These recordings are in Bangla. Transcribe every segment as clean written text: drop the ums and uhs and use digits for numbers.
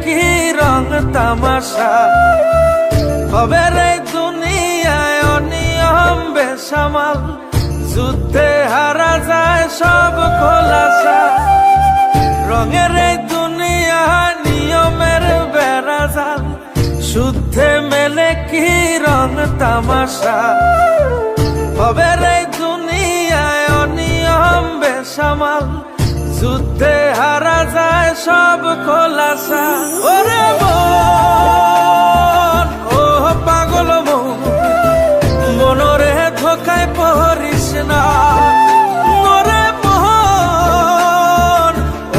কি রং তামাশা। হবে রে দুনিয়ায় অনিয়ম বেসামাল, যুদ্ধে হারা যায় সব খোলাসা। রঙের এই দুনিয়া নিয়মের বেড়াজাল, শুদ্ধে মেলে কি রং তামাশা। হবে রে দুনিয়ায় অনিয়ম বেসামাল, যুদ্ধে হারা যায় সব খোলাসা। ওরে মন, ও পাগল মন, মনরে ধোকায় পড়িস না। ওরে মন,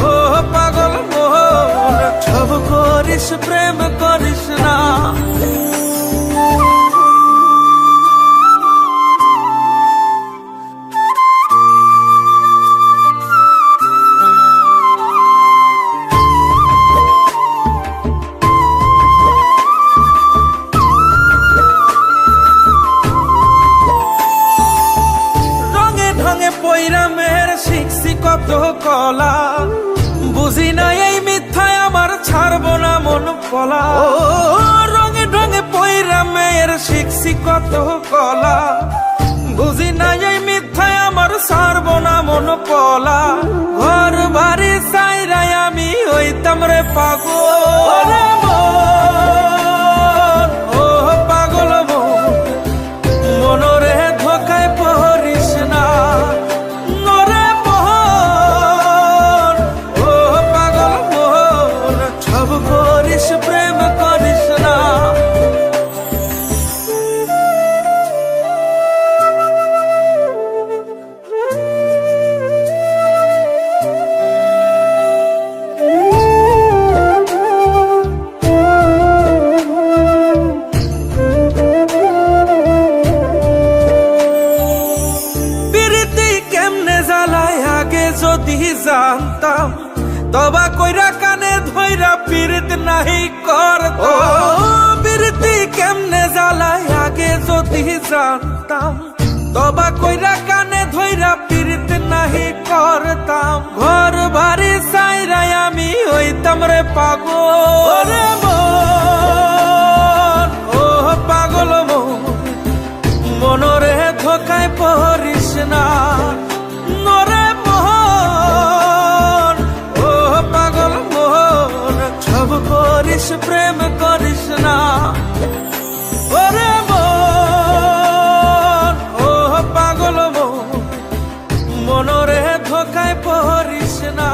ও পাগল মন, সব করিস প্রেম করিস না। শিখছি কত কলা, বুঝি না এই মিথ্যায় আমার ছাড়বো না মন পলা। রঙে ঢঙে পয়রা মেয়ের শিখছি কত কলা, বুঝি না এই মিথ্যায় আমার ছাড়বো না মন পলা। ঘর বাড়ি চাইরাই আমি হইতাম রে পাগল। ও পাগল মন, মনরে ধোকায় পড়িস না। প্রেম করিস না। প্রীতি কেমনে জ্বালায় আগে যদি জানতাম, তবা কইরা কানে ধইরা পীড়িত নাহি করতাম। প্রীতি কেমনে জ্বালায় আগে যদি জানতাম, তবা কইরা কানে ধইরা পীড়িত নাহি করতাম। ঘর বাড়ি চাইরাই আমি হইতাম রে পাগল। ও পাগল মন, মনরে ধোকায় পড়িস না। নরে করিস প্রেম করিস না। ওরে মন, ও পাগল মন, মনরে ধোকায় পড়িস না।